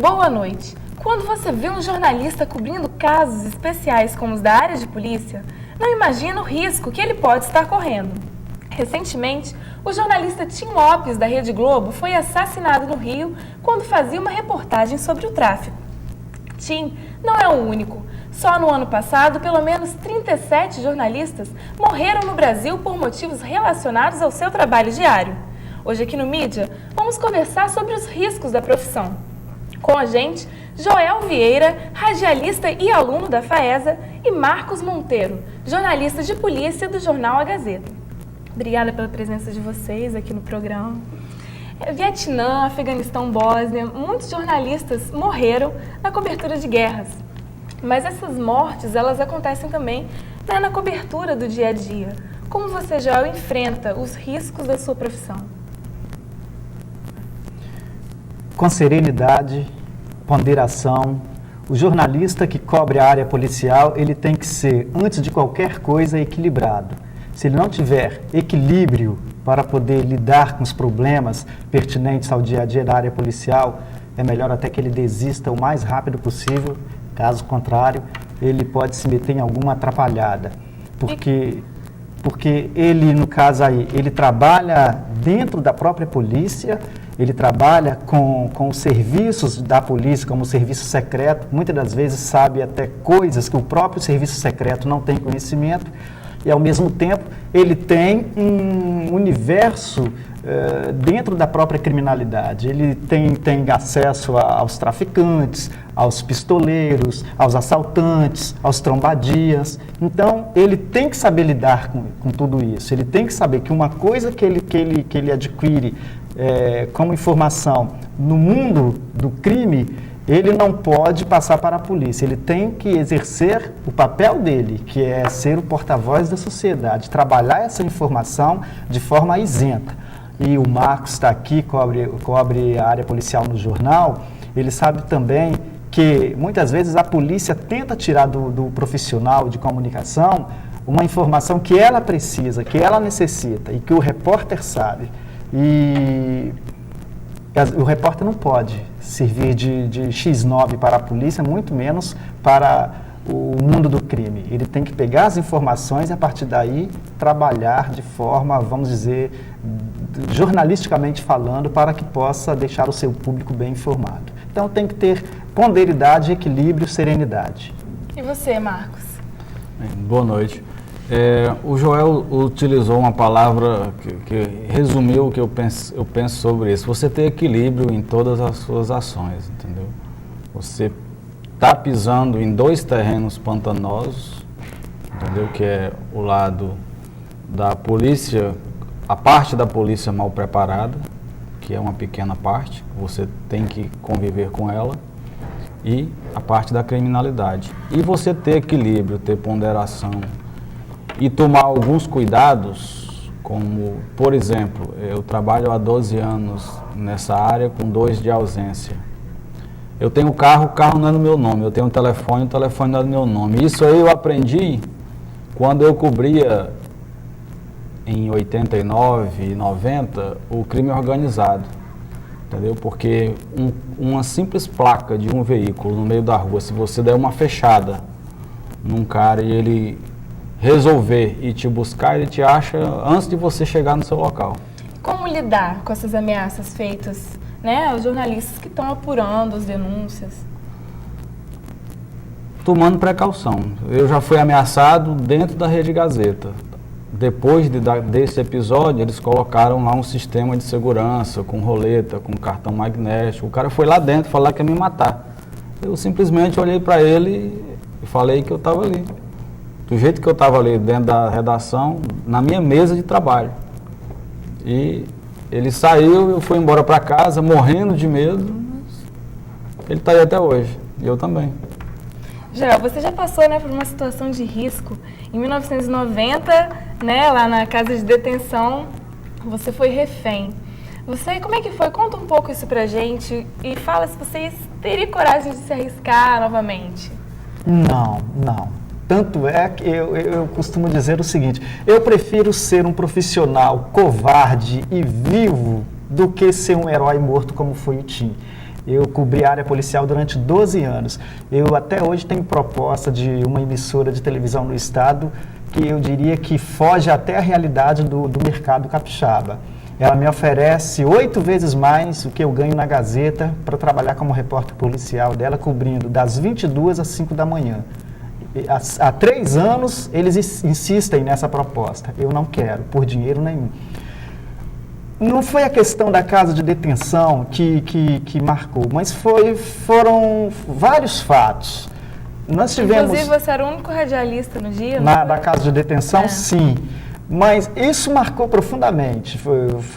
Boa noite. Quando você vê um jornalista cobrindo casos especiais como os da área de polícia, não imagina o risco que ele pode estar correndo. Recentemente, o jornalista Tim Lopes, da Rede Globo, foi assassinado no Rio quando fazia uma reportagem sobre o tráfico. Tim não é o único. Só no ano passado, pelo menos 37 jornalistas morreram no Brasil por motivos relacionados ao seu trabalho diário. Hoje aqui no Mídia, vamos conversar sobre os riscos da profissão. Com a gente, Joel Vieira, radialista e aluno da FAESA, e Marcos Monteiro, jornalista de polícia do jornal A Gazeta. Obrigada pela presença de vocês aqui no programa. Vietnã, Afeganistão, Bósnia, muitos jornalistas morreram na cobertura de guerras. Mas essas mortes, elas acontecem também na cobertura do dia a dia. Como você, Joel, enfrenta os riscos da sua profissão? Com serenidade, ponderação. O jornalista que cobre a área policial, ele tem que ser, antes de qualquer coisa, equilibrado. Se ele não tiver equilíbrio para poder lidar com os problemas pertinentes ao dia a dia da área policial, é melhor até que ele desista o mais rápido possível. Caso contrário, ele pode se meter em alguma atrapalhada. Porque ele, no caso aí, ele trabalha dentro da própria polícia, ele trabalha com os serviços da polícia, como o serviço secreto, muitas das vezes sabe até coisas que o próprio serviço secreto não tem conhecimento, e ao mesmo tempo ele tem um universo dentro da própria criminalidade. Ele tem acesso aos traficantes, aos pistoleiros, aos assaltantes, aos trombadias. Então, ele tem que saber lidar com tudo isso. Ele tem que saber que uma coisa que ele adquire como informação no mundo do crime, ele não pode passar para a polícia. Ele tem que exercer o papel dele, que é ser o porta-voz da sociedade, trabalhar essa informação de forma isenta. E o Marcos está aqui, cobre a área policial no jornal, ele sabe também que muitas vezes a polícia tenta tirar do profissional de comunicação uma informação que ela precisa, que ela necessita e que o repórter sabe. E o repórter não pode servir de X9 para a polícia, muito menos para o mundo do crime. Ele tem que pegar as informações e, a partir daí, trabalhar de forma, vamos dizer, jornalisticamente falando, para que possa deixar o seu público bem informado. Então, tem que ter ponderidade, equilíbrio, serenidade. E você, Marcos? Boa noite. O Joel utilizou uma palavra que resumiu o que eu penso sobre isso. Você ter equilíbrio em todas as suas ações, entendeu? Você está pisando em dois terrenos pantanosos, entendeu? Que é o lado da polícia, a parte da polícia mal preparada, que é uma pequena parte, você tem que conviver com ela, e a parte da criminalidade. E você ter equilíbrio, ter ponderação e tomar alguns cuidados, como, por exemplo, eu trabalho há 12 anos nessa área com 2 de ausência. Eu tenho o carro não é no meu nome, eu tenho o telefone não é no meu nome. Isso aí eu aprendi quando eu cobria em 89 e 90 o crime organizado, entendeu? Porque uma simples placa de um veículo no meio da rua, se você der uma fechada num cara e ele resolver e te buscar, ele te acha antes de você chegar no seu local. Como lidar com essas ameaças feitas, né, os jornalistas que estão apurando as denúncias? Tomando precaução. Eu já fui ameaçado dentro da Rede Gazeta. Depois desse episódio, eles colocaram lá um sistema de segurança, com roleta, com cartão magnético. O cara foi lá dentro falar que ia me matar. Eu simplesmente olhei para ele e falei que eu estava ali. Do jeito que eu estava ali dentro da redação, na minha mesa de trabalho. E ele saiu, eu fui embora para casa, morrendo de medo, mas ele está aí até hoje, e eu também. Joel, você já passou, né, por uma situação de risco. Em 1990, né, lá na casa de detenção, você foi refém. Como é que foi? Conta um pouco isso pra gente e fala se vocês teriam coragem de se arriscar novamente. Não. Tanto é que eu costumo dizer o seguinte: eu prefiro ser um profissional covarde e vivo do que ser um herói morto como foi o Tim. Eu cobri a área policial durante 12 anos. Eu até hoje tenho proposta de uma emissora de televisão no estado que eu diria que foge até a realidade do mercado capixaba. Ela me oferece 8 vezes mais o que eu ganho na Gazeta para trabalhar como repórter policial dela, cobrindo das 22 às 5 da manhã. Há 3 anos eles insistem nessa proposta. Eu não quero, por dinheiro nenhum. Não foi a questão da casa de detenção que marcou, mas foram vários fatos. Nós tivemos... Inclusive, você era o único radialista no dia? Da casa de detenção, sim. Mas isso marcou profundamente.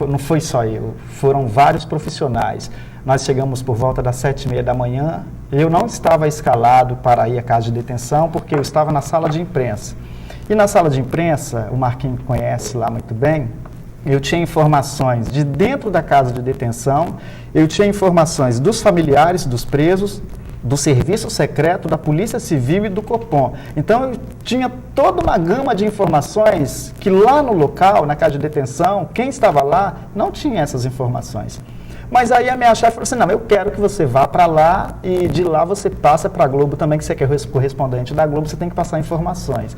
Não foi só eu, foram vários profissionais. Nós chegamos por volta das 7h30 da manhã. Eu não estava escalado para ir à casa de detenção, porque eu estava na sala de imprensa. E na sala de imprensa, o Marquinhos conhece lá muito bem, eu tinha informações de dentro da casa de detenção, eu tinha informações dos familiares dos presos, do Serviço Secreto, da Polícia Civil e do Copom. Então, eu tinha toda uma gama de informações que lá no local, na casa de detenção, quem estava lá não tinha essas informações. Mas aí a minha chefe falou assim, não, eu quero que você vá para lá e de lá você passa para a Globo também, que você quer correspondente da Globo, você tem que passar informações.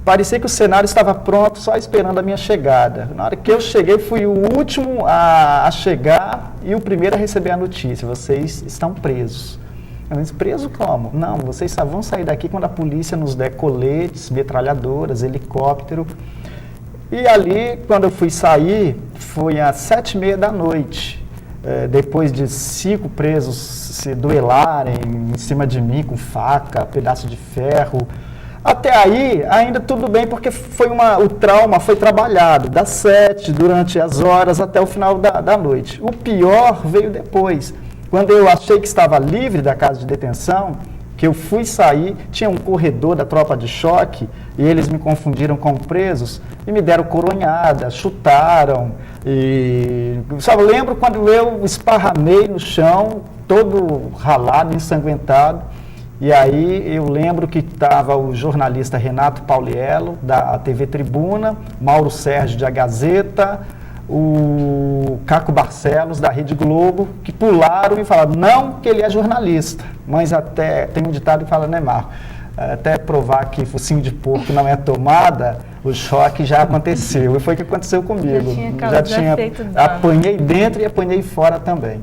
Parecia que o cenário estava pronto, só esperando a minha chegada. Na hora que eu cheguei, fui o último a chegar e o primeiro a receber a notícia. Vocês estão presos. Eu disse, preso como? Não, vocês só vão sair daqui quando a polícia nos der coletes, metralhadoras, helicóptero. E ali, quando eu fui sair, foi às 7h30 da noite. Depois de 5 presos se duelarem em cima de mim com faca, pedaço de ferro. Até aí, ainda tudo bem, porque o trauma foi trabalhado, das 7, durante as horas, até o final da noite. O pior veio depois. Quando eu achei que estava livre da casa de detenção, que eu fui sair, tinha um corredor da tropa de choque, e eles me confundiram com presos, e me deram coronhada, chutaram. Só lembro quando eu esparramei no chão, todo ralado, ensanguentado. E aí eu lembro que estava o jornalista Renato Pauliello, da TV Tribuna, Mauro Sérgio, da Gazeta, o Caco Barcelos, da Rede Globo, que pularam e falaram, não que ele é jornalista, mas até, tem um ditado que fala, né, Marco? Até provar que focinho de porco não é tomada, o choque já aconteceu. E foi o que aconteceu comigo. Já tinha apanhei dentro e apanhei fora também.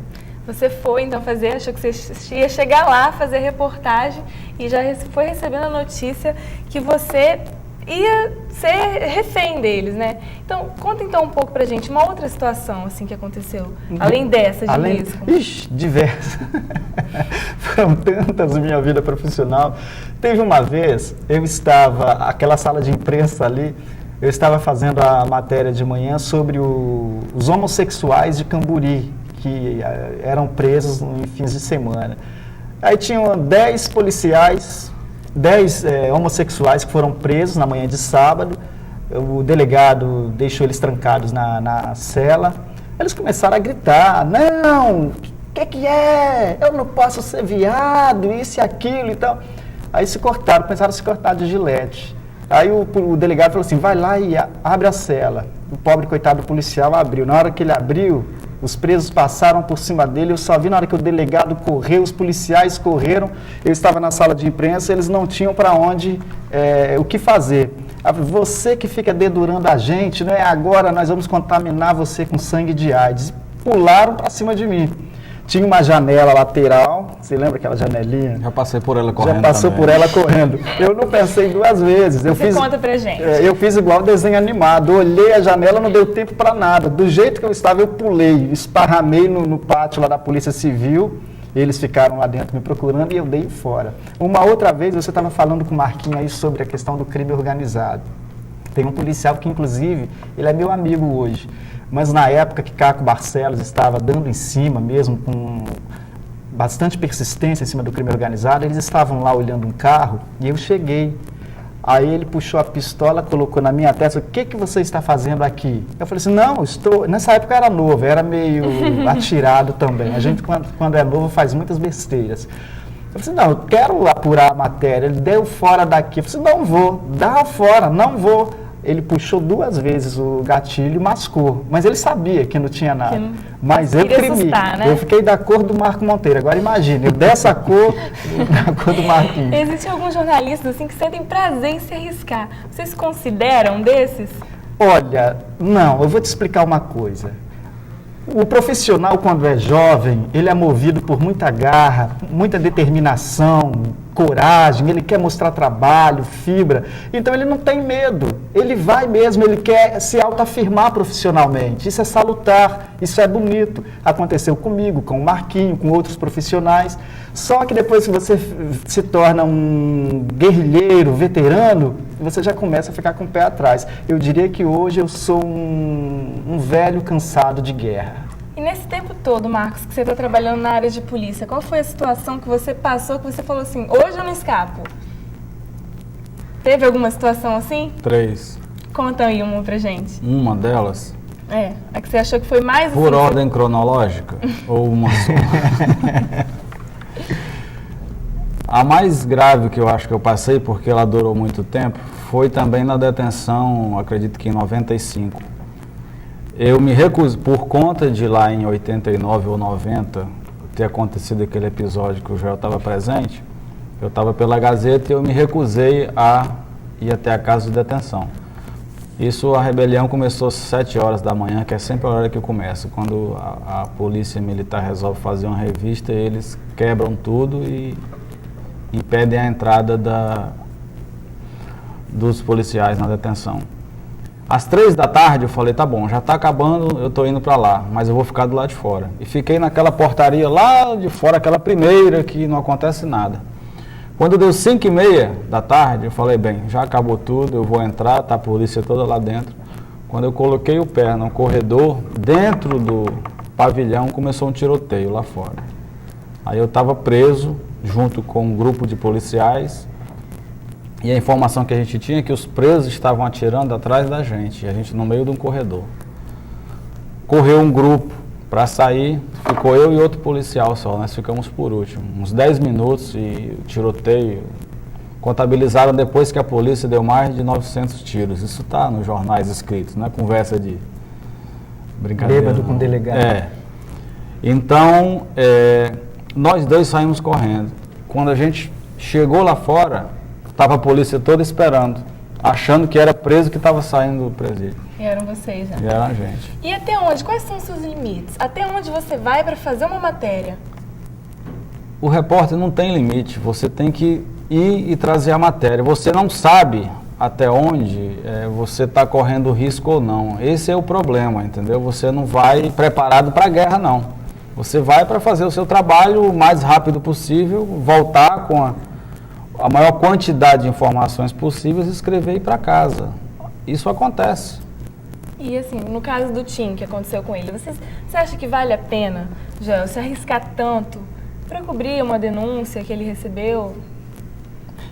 Você foi, então, achou que você ia chegar lá, fazer reportagem e já foi recebendo a notícia que você ia ser refém deles, né? Então, conta então um pouco pra gente uma outra situação, assim, que aconteceu, além dessa de risco. Ixi, diversas. Foram tantas na minha vida profissional. Teve uma vez, aquela sala de imprensa ali, eu estava fazendo a matéria de manhã sobre os homossexuais de Camburi, que eram presos em fins de semana. Aí tinham 10 policiais, 10 homossexuais que foram presos na manhã de sábado. O delegado deixou eles trancados na cela. Eles começaram a gritar, não, o que é? Eu não posso ser viado, isso e aquilo e tal. Aí começaram a se cortar de gilete. Aí o delegado falou assim, vai lá e abre a cela. O pobre coitado policial abriu. Na hora que ele abriu, os presos passaram por cima dele, eu só vi na hora que o delegado correu, os policiais correram, eu estava na sala de imprensa, eles não tinham para onde, o que fazer. Você que fica dedurando a gente, não é agora nós vamos contaminar você com sangue de AIDS. Pularam para cima de mim. Tinha uma janela lateral, você lembra aquela janelinha? Já passei por ela correndo. Já passou também. por ela correndo. Eu não pensei 2 vezes. Conta pra gente. Eu fiz igual desenho animado. Olhei a janela, não deu tempo para nada. Do jeito que eu estava, eu pulei, esparramei no pátio lá da Polícia Civil. Eles ficaram lá dentro me procurando e eu dei fora. Uma outra vez, você estava falando com o Marquinhos aí sobre a questão do crime organizado. Tem um policial que, inclusive, ele é meu amigo hoje. Mas na época que Caco Barcelos estava dando em cima mesmo, com bastante persistência em cima do crime organizado, eles estavam lá olhando um carro e eu cheguei. Aí ele puxou a pistola, colocou na minha testa, o que você está fazendo aqui? Eu falei assim, não, nessa época eu era novo, era meio atirado também. A gente, quando é novo, faz muitas besteiras. Eu falei assim, não, eu quero apurar a matéria. Ele deu fora daqui. Eu falei assim, não vou, dá fora, não vou. ele puxou 2 vezes o gatilho e mascou. Mas ele sabia que não tinha nada. Mas eu tremi. Assustar, né? Eu fiquei da cor do Marco Monteiro. Agora imagine, eu dessa cor, da cor do Marquinhos. Existem alguns jornalistas assim, que sentem prazer em se arriscar. Vocês se consideram um desses? Olha, não, eu vou te explicar uma coisa. O profissional, quando é jovem, ele é movido por muita garra, muita determinação, coragem, ele quer mostrar trabalho, fibra, então ele não tem medo, ele vai mesmo, ele quer se autoafirmar profissionalmente, isso é salutar, isso é bonito, aconteceu comigo, com o Marquinho, com outros profissionais, só que depois que você se torna um guerrilheiro, veterano, você já começa a ficar com o pé atrás. Eu diria que hoje eu sou um velho cansado de guerra. E nesse tempo todo, Marcos, que você está trabalhando na área de polícia, qual foi a situação que você passou, que você falou assim, hoje eu não escapo? Teve alguma situação assim? 3. Conta aí uma pra gente. Uma delas? A que você achou que foi mais... Por ordem cronológica? Ou uma só? A mais grave que eu acho que eu passei, porque ela durou muito tempo, foi também na detenção, acredito que em 95. Eu me recuso, por conta de lá em 89 ou 90, ter acontecido aquele episódio que o Joel estava presente, eu estava pela Gazeta e eu me recusei a ir até a casa de detenção. Isso, a rebelião começou às 7 horas da manhã, que é sempre a hora que começa. Quando a polícia militar resolve fazer uma revista, eles quebram tudo e impedem a entrada dos policiais na detenção. Às 3 da tarde eu falei, tá bom, já está acabando, eu estou indo para lá, mas eu vou ficar do lado de fora. E fiquei naquela portaria lá de fora, aquela primeira que não acontece nada. Quando deu 5h30 da tarde, eu falei, bem, já acabou tudo, eu vou entrar, tá a polícia toda lá dentro. Quando eu coloquei o pé no corredor, dentro do pavilhão, começou um tiroteio lá fora. Aí eu estava preso, junto com um grupo de policiais, e a informação que a gente tinha é que os presos estavam atirando atrás da gente, a gente no meio de um corredor. Correu um grupo para sair, ficou eu e outro policial só, nós ficamos por último, uns 10 minutos e o tiroteio, contabilizaram depois que a polícia deu mais de 900 tiros, isso está nos jornais escritos, não é conversa de brincadeira. Bêbado com delegado. Então, nós dois saímos correndo. Quando a gente chegou lá fora, estava a polícia toda esperando, achando que era preso que estava saindo do presídio. E eram vocês, né? E era a gente. E até onde? Quais são os seus limites? Até onde você vai para fazer uma matéria? O repórter não tem limite, você tem que ir e trazer a matéria. Você não sabe até onde você está correndo risco ou não. Esse é o problema, entendeu? Você não vai preparado para a guerra, não. Você vai para fazer o seu trabalho o mais rápido possível, voltar com a maior quantidade de informações possíveis e escrever e ir para casa. Isso acontece. E assim, no caso do Tim, que aconteceu com ele, você acha que vale a pena, Joel, se arriscar tanto para cobrir uma denúncia que ele recebeu?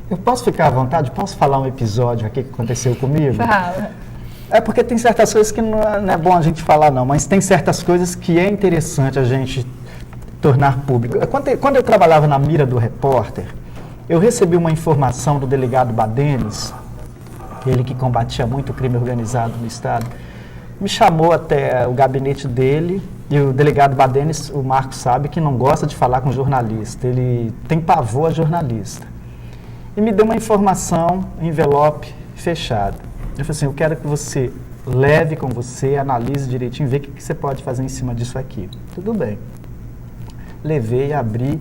Eu posso ficar à vontade? Posso falar um episódio aqui que aconteceu comigo? Fala. É porque tem certas coisas que não é bom a gente falar não, mas tem certas coisas que é interessante a gente tornar público. Quando eu trabalhava na mira do repórter, eu recebi uma informação do delegado Badenes, ele que combatia muito o crime organizado no estado, me chamou até o gabinete dele, e o delegado Badenes, o Marcos sabe que não gosta de falar com jornalista, ele tem pavor a jornalista. E me deu uma informação, envelope fechado. Eu falei assim, eu quero que você leve com você, analise direitinho, vê o que você pode fazer em cima disso aqui. Tudo bem. Levei, abri,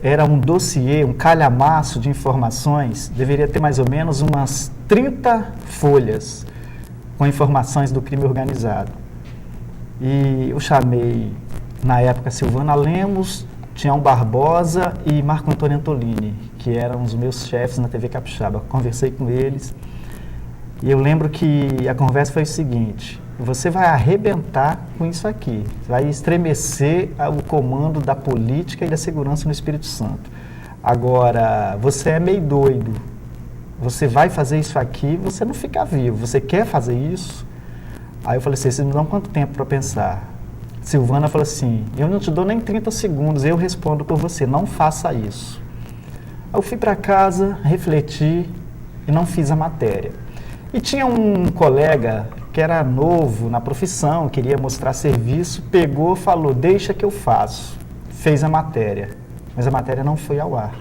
era um dossiê, um calhamaço de informações, deveria ter mais ou menos umas 30 folhas com informações do crime organizado. E eu chamei, na época, Silvana Lemos, Tião Barbosa e Marco Antônio Antolini, que eram os meus chefes na TV Capixaba. Conversei com eles e eu lembro que a conversa foi o seguinte, você vai arrebentar com isso aqui, vai estremecer o comando da política e da segurança no Espírito Santo. Agora, você é meio doido, você vai fazer isso aqui, você não fica vivo, você quer fazer isso? Aí eu falei assim, vocês me dão quanto tempo para pensar? Silvana falou assim, eu não te dou nem 30 segundos, eu respondo por você, não faça isso. Eu fui para casa, refleti e não fiz a matéria. E tinha um colega que era novo na profissão, queria mostrar serviço, pegou, falou, deixa que eu faço. Fez a matéria, mas a matéria não foi ao ar,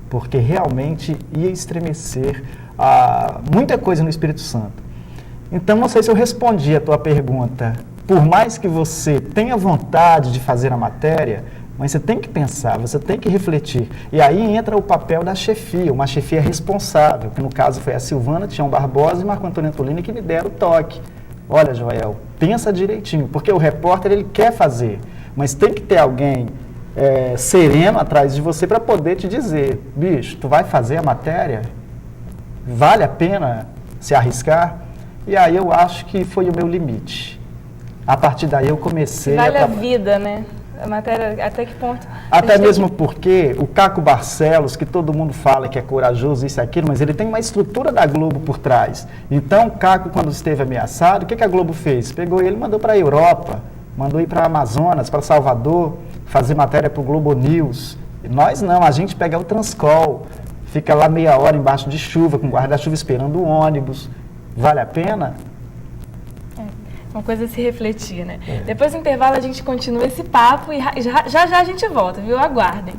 porque realmente ia estremecer muita coisa no Espírito Santo. Então, não sei se eu respondi a tua pergunta. Por mais que você tenha vontade de fazer a matéria, mas você tem que pensar, você tem que refletir. E aí entra o papel da chefia, uma chefia responsável, que no caso foi a Silvana, Tião Barbosa e Marco Antônio Antolini que me deram o toque. Olha, Joel, pensa direitinho, porque o repórter ele quer fazer, mas tem que ter alguém sereno atrás de você para poder te dizer, bicho, tu vai fazer a matéria? Vale a pena se arriscar? E aí eu acho que foi o meu limite. A partir daí eu comecei vale a vida, né? A matéria, até que ponto? Até mesmo porque o Caco Barcelos, que todo mundo fala que é corajoso, isso e aquilo, mas ele tem uma estrutura da Globo por trás. Então, o Caco, quando esteve ameaçado, o que a Globo fez? Pegou ele e mandou para a Europa, mandou ir para Amazonas, para Salvador, fazer matéria para o Globo News. E nós não, a gente pega o Transcol, fica lá meia hora embaixo de chuva, com guarda-chuva esperando o ônibus. Vale a pena? Uma coisa a se refletir, né? Depois do intervalo a gente continua esse papo e já a gente volta, viu? Aguardem.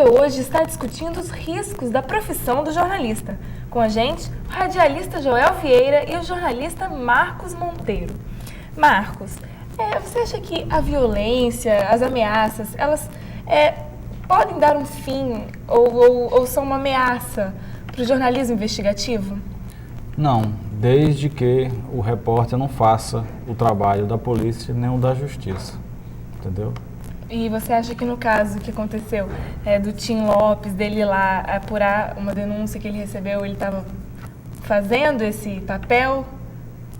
Hoje está discutindo os riscos da profissão do jornalista. Com a gente, o radialista Joel Vieira e o jornalista Marcos Monteiro. Marcos, você acha que a violência, as ameaças, elas podem dar um fim ou são uma ameaça para o jornalismo investigativo? Não, desde que o repórter não faça o trabalho da polícia nem o da justiça, entendeu? E você acha que no caso que aconteceu do Tim Lopes, dele lá apurar uma denúncia que ele recebeu, ele estava fazendo esse papel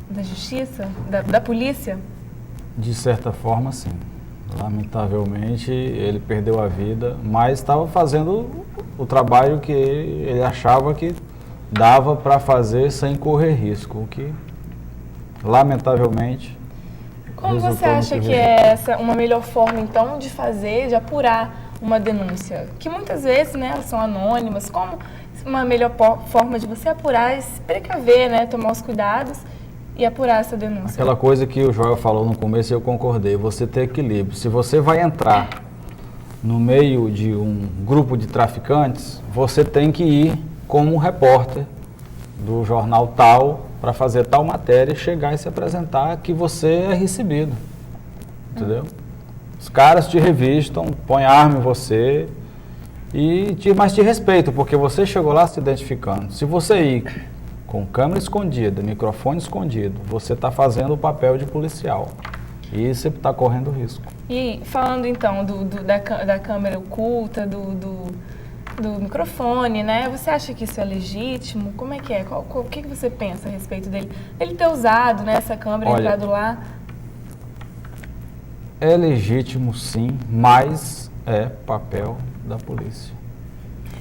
da justiça, da polícia? De certa forma, sim. Lamentavelmente, ele perdeu a vida, mas estava fazendo o trabalho que ele achava que dava para fazer sem correr risco, o que, lamentavelmente... Como você acha que é uma melhor forma, então, de fazer, de apurar uma denúncia? Que muitas vezes, né, elas são anônimas. Como uma melhor forma de você apurar e se precaver, né, tomar os cuidados e apurar essa denúncia? Aquela coisa que o Joel falou no começo e eu concordei, você ter equilíbrio. Se você vai entrar no meio de um grupo de traficantes, você tem que ir como um repórter do jornal tal, para fazer tal matéria, chegar e se apresentar que você é recebido, entendeu? Os caras te revistam, põem arma em você, mas te respeitam, porque você chegou lá se identificando. Se você ir com câmera escondida, microfone escondido, você está fazendo o papel de policial e você está correndo risco. E falando então da câmera oculta, do microfone, né? Você acha que isso é legítimo? Como é que é? O que você pensa a respeito dele? Ele ter usado, né, essa câmera, entrado lá? É legítimo, sim, mas é papel da polícia.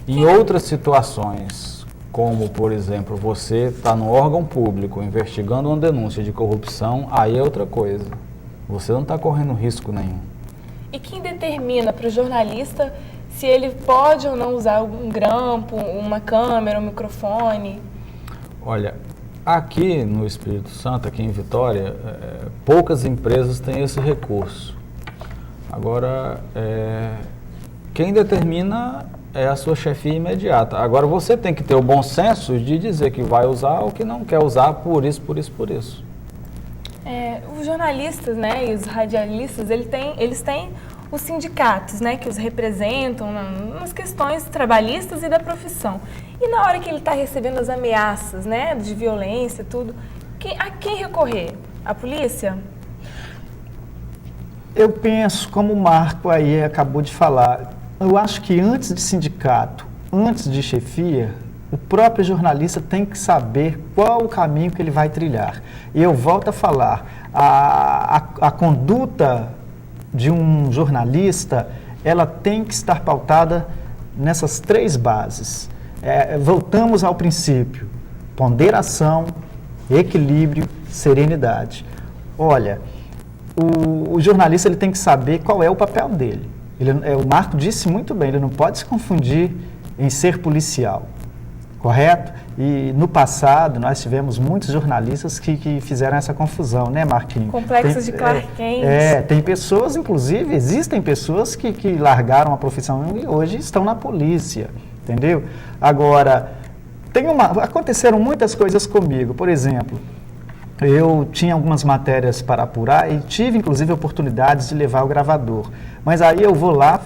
Em outras situações, como, por exemplo, você está no órgão público investigando uma denúncia de corrupção, aí é outra coisa. Você não está correndo risco nenhum. E quem determina para o jornalista se ele pode ou não usar um grampo, uma câmera, um microfone? Olha, aqui no Espírito Santo, aqui em Vitória, poucas empresas têm esse recurso. Agora, quem determina é a sua chefia imediata. Agora, você tem que ter o bom senso de dizer que vai usar ou que não quer usar por isso. Os jornalistas, né, e os radialistas, eles têm os sindicatos, né, que os representam nas questões trabalhistas e da profissão. E na hora que ele está recebendo as ameaças, né, de violência, tudo, a quem recorrer? A polícia? Eu penso, como o Marco aí acabou de falar, eu acho que antes de sindicato, antes de chefia, o próprio jornalista tem que saber qual o caminho que ele vai trilhar. E eu volto a falar, a conduta de um jornalista, ela tem que estar pautada nessas 3 bases. Voltamos ao princípio: ponderação, equilíbrio, serenidade. Olha, o jornalista ele tem que saber qual é o papel dele. O Marco disse muito bem, ele não pode se confundir em ser policial, correto? E no passado nós tivemos muitos jornalistas que fizeram essa confusão, né, Marquinhos? Complexos de Clark Kent. Tem pessoas, inclusive, existem pessoas que largaram a profissão e hoje estão na polícia, entendeu? Agora, aconteceram muitas coisas comigo. Por exemplo, eu tinha algumas matérias para apurar e tive, inclusive, oportunidades de levar o gravador. Mas aí eu vou lá,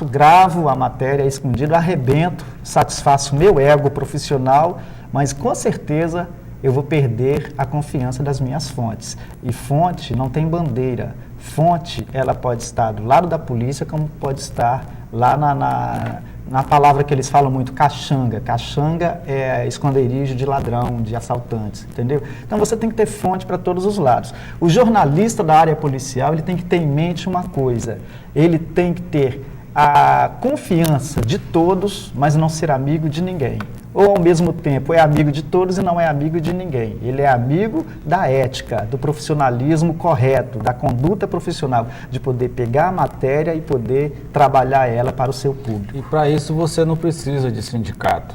gravo a matéria escondido, arrebento, satisfaço meu ego profissional, mas com certeza eu vou perder a confiança das minhas fontes. E fonte não tem bandeira. Fonte, ela pode estar do lado da polícia, como pode estar lá na palavra que eles falam muito, caxanga. Caxanga é esconderijo de ladrão, de assaltantes, entendeu? Então você tem que ter fonte para todos os lados. O jornalista da área policial, ele tem que ter em mente uma coisa: ele tem que ter a confiança de todos, mas não ser amigo de ninguém. Ou, ao mesmo tempo, é amigo de todos e não é amigo de ninguém. Ele é amigo da ética, do profissionalismo correto, da conduta profissional, de poder pegar a matéria e poder trabalhar ela para o seu público. E para isso você não precisa de sindicato,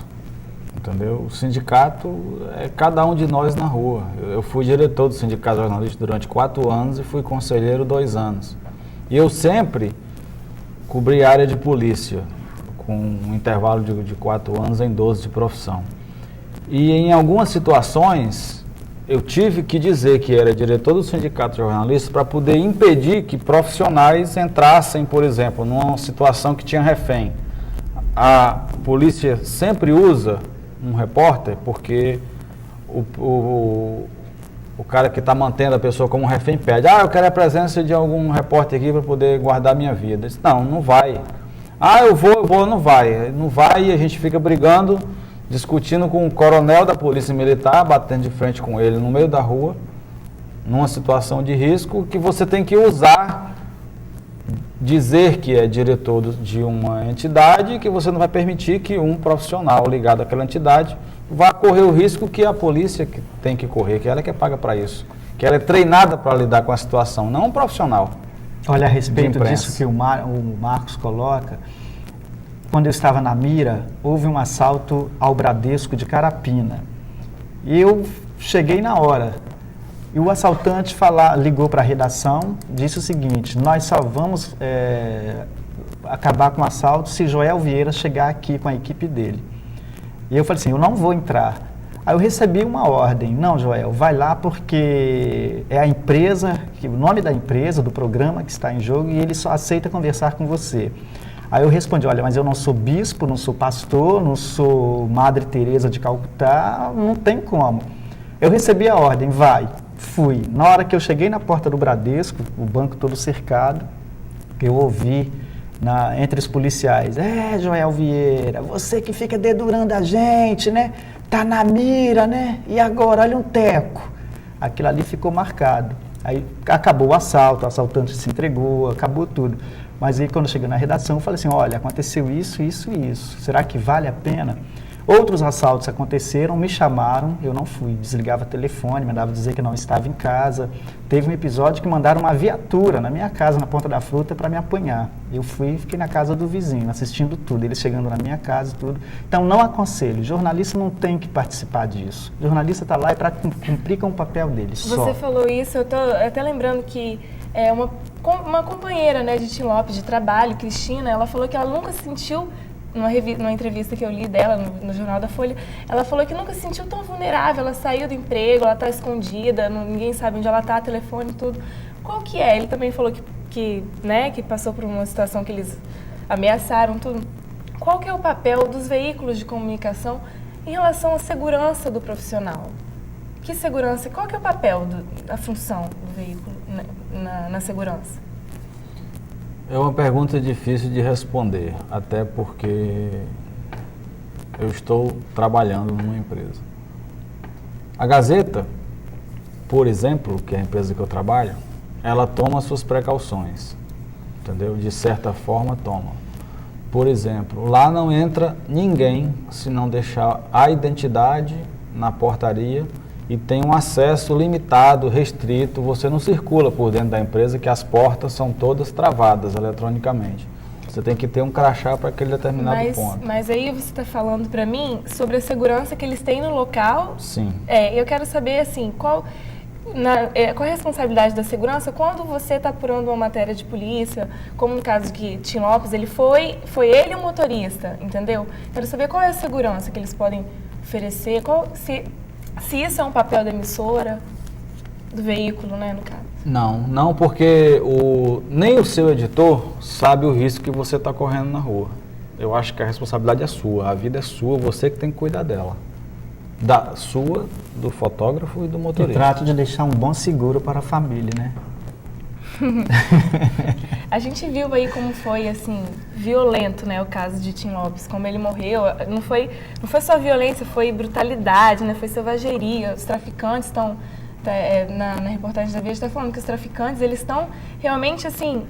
entendeu? O sindicato é cada um de nós na rua. Eu fui diretor do Sindicato Jornalista durante 4 anos e fui conselheiro 2 anos. E eu sempre cobri a área de polícia, com um intervalo de 4 anos em 12 de profissão. E em algumas situações, eu tive que dizer que era diretor do Sindicato de Jornalistas para poder impedir que profissionais entrassem, por exemplo, numa situação que tinha refém. A polícia sempre usa um repórter porque o cara que está mantendo a pessoa como refém pede: eu quero a presença de algum repórter aqui para poder guardar minha vida. Eu disse: não vai. Eu vou, não vai. Não vai e a gente fica brigando, discutindo com o coronel da Polícia Militar, batendo de frente com ele no meio da rua, numa situação de risco que você tem que usar, dizer que é diretor de uma entidade, que você não vai permitir que um profissional ligado àquela entidade vá correr o risco que a polícia que tem que correr, que ela é que paga para isso, que ela é treinada para lidar com a situação, não um profissional. Olha, a respeito disso que o Marcos coloca, quando eu estava na mira, houve um assalto ao Bradesco de Carapina. E eu cheguei na hora. E o assaltante ligou para a redação, disse o seguinte: nós só vamos acabar com o assalto se Joel Vieira chegar aqui com a equipe dele. E eu falei assim: eu não vou entrar. Aí eu recebi uma ordem: não, Joel, vai lá porque é a empresa, o nome da empresa, do programa que está em jogo, e ele só aceita conversar com você. Aí eu respondi: olha, mas eu não sou bispo, não sou pastor, não sou Madre Teresa de Calcutá, não tem como. Eu recebi a ordem: vai. Fui. Na hora que eu cheguei na porta do Bradesco, o banco todo cercado, eu ouvi entre os policiais: Joel Vieira, você que fica dedurando a gente, né? Tá na mira, né? E agora, olha um teco. Aquilo ali ficou marcado. Aí acabou o assalto, o assaltante se entregou, acabou tudo. Mas aí quando eu cheguei na redação, eu falei assim: olha, aconteceu isso, isso e isso. Será que vale a pena? Outros assaltos aconteceram, me chamaram, eu não fui. Desligava o telefone, mandava dizer que não estava em casa. Teve um episódio que mandaram uma viatura na minha casa, na Ponta da Fruta, para me apanhar. Eu fui e fiquei na casa do vizinho, assistindo tudo, eles chegando na minha casa e tudo. Então, não aconselho, jornalista não tem que participar disso. O jornalista está lá para cumprir com o papel dele, só. Você falou isso, eu estou até lembrando que uma companheira, né, de Tim Lopes, de trabalho, Cristina, ela falou que ela nunca se sentiu, numa entrevista que eu li dela no Jornal da Folha, ela falou que nunca se sentiu tão vulnerável. Ela saiu do emprego, ela está escondida, ninguém sabe onde ela está, telefone e tudo. Qual que é? Ele também falou que passou por uma situação que eles ameaçaram tudo. Qual que é o papel dos veículos de comunicação em relação à segurança do profissional? Que segurança? Qual que é o papel, a função do veículo na segurança? É uma pergunta difícil de responder, até porque eu estou trabalhando numa empresa. A Gazeta, por exemplo, que é a empresa que eu trabalho, ela toma suas precauções, entendeu? De certa forma toma. Por exemplo, lá não entra ninguém se não deixar a identidade na portaria e tem um acesso limitado, restrito, você não circula por dentro da empresa, que as portas são todas travadas eletronicamente. Você tem que ter um crachá para aquele determinado ponto. Mas aí você está falando para mim sobre a segurança que eles têm no local. Sim. Eu quero saber, assim, qual a responsabilidade da segurança quando você está apurando uma matéria de polícia, como no caso de Tim Lopes, foi ele o motorista, entendeu? Quero saber qual é a segurança que eles podem oferecer, se isso é um papel da emissora, do veículo, né, no caso. Não, porque nem o seu editor sabe o risco que você está correndo na rua. Eu acho que a responsabilidade é sua, a vida é sua, você que tem que cuidar dela. Da sua, do fotógrafo e do E motorista. trato de deixar um bom seguro para a família, né? A gente viu aí como foi, assim, violento, né, o caso de Tim Lopes, como ele morreu. Não foi só violência, foi brutalidade, né, foi selvageria. Os traficantes estão, na reportagem da Veja, está falando que os traficantes, eles estão realmente, assim,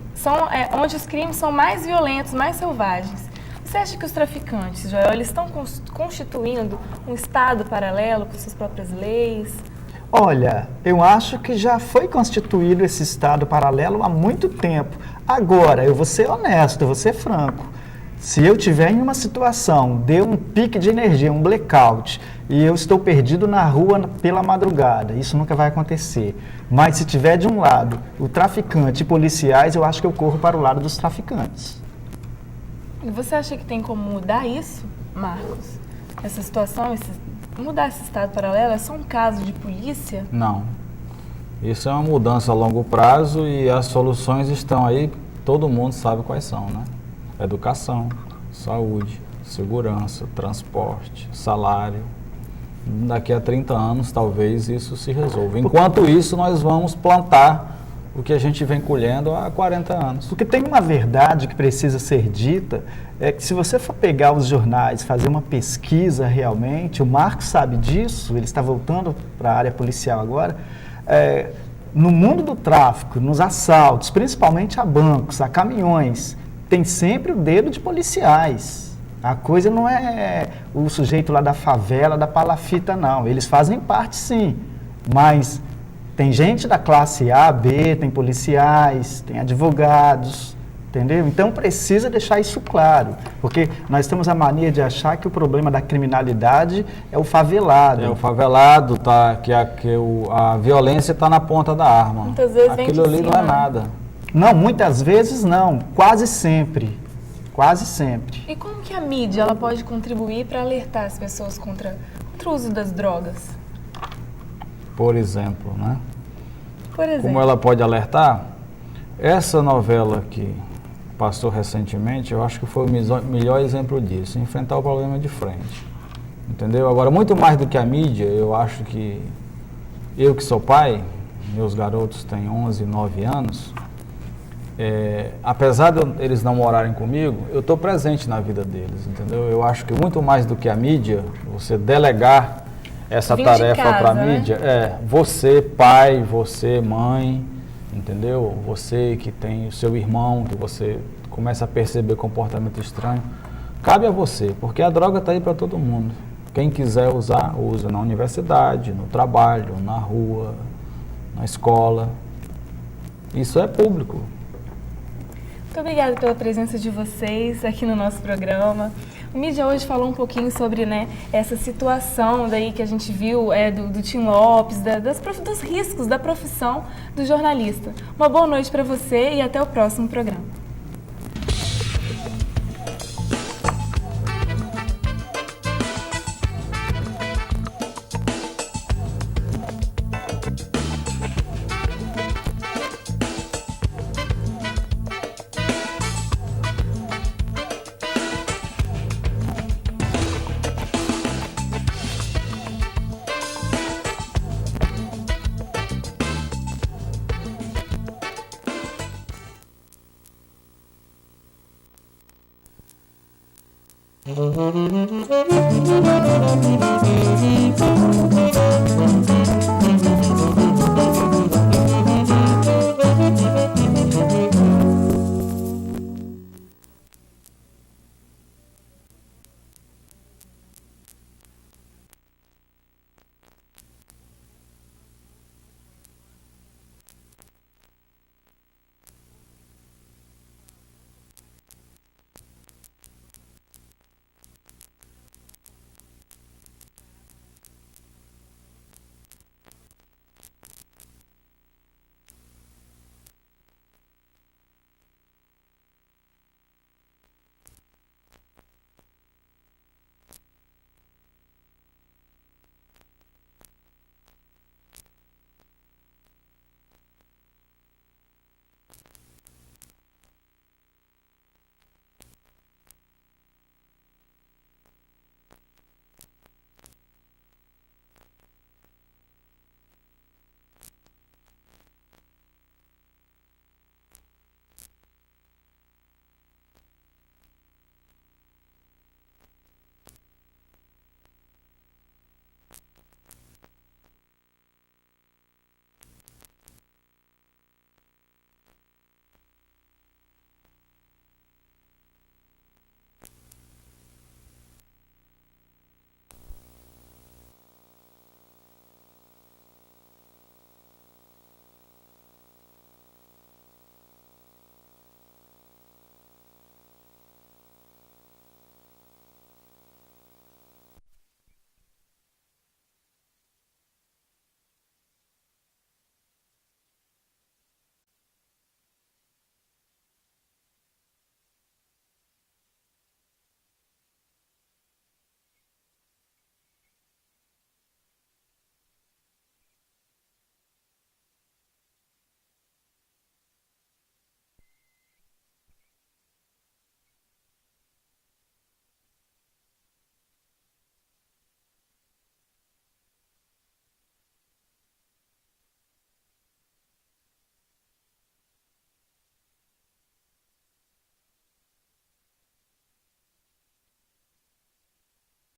onde os crimes são mais violentos, mais selvagens. Você acha que os traficantes, Joel, eles estão constituindo um estado paralelo com suas próprias leis? Olha, eu acho que já foi constituído esse estado paralelo há muito tempo. Agora, eu vou ser honesto, eu vou ser franco. Se eu tiver em uma situação, deu um pique de energia, um blackout, e eu estou perdido na rua pela madrugada, isso nunca vai acontecer. Mas se tiver de um lado o traficante e policiais, eu acho que eu corro para o lado dos traficantes. E você acha que tem como mudar isso, Marcos? Essa situação, mudar esse estado paralelo? É só um caso de polícia? Não. Isso é uma mudança a longo prazo e as soluções estão aí, todo mundo sabe quais são, né? Educação, saúde, segurança, transporte, salário. Daqui a 30 anos, talvez, isso se resolva. Enquanto isso, nós vamos plantar o que a gente vem colhendo há 40 anos. Porque tem uma verdade que precisa ser dita, é que se você for pegar os jornais, fazer uma pesquisa realmente, o Marcos sabe disso, ele está voltando para a área policial agora, no mundo do tráfico, nos assaltos, principalmente a bancos, a caminhões, tem sempre o dedo de policiais. A coisa não é o sujeito lá da favela, da palafita, não. Eles fazem parte, sim, mas tem gente da classe A, B, tem policiais, tem advogados, entendeu? Então precisa deixar isso claro, porque nós temos a mania de achar que o problema da criminalidade é o favelado. É o favelado, a violência está na ponta da arma. Muitas vezes vem Aquilo de ali cima. não é nada. Não, muitas vezes não, quase sempre. Quase sempre. E como que a mídia ela pode contribuir para alertar as pessoas contra o uso das drogas? Por exemplo, né? Por exemplo. Como ela pode alertar? Essa novela que passou recentemente, eu acho que foi o melhor exemplo disso, enfrentar o problema de frente. Entendeu? Agora, muito mais do que a mídia, eu acho que eu que sou pai, meus garotos têm 11, 9 anos, apesar de eles não morarem comigo, eu estou presente na vida deles, entendeu? Eu acho que muito mais do que a mídia, você delegar essa tarefa para a mídia, você pai, você mãe, entendeu? Você que tem o seu irmão, que você começa a perceber comportamento estranho, cabe a você, porque a droga está aí para todo mundo. Quem quiser usar, usa na universidade, no trabalho, na rua, na escola. Isso é público. Muito obrigada pela presença de vocês aqui no nosso programa. O Mídia hoje falou um pouquinho sobre, né, essa situação daí que a gente viu do Tim Lopes, dos riscos da profissão do jornalista. Uma boa noite para você e até o próximo programa.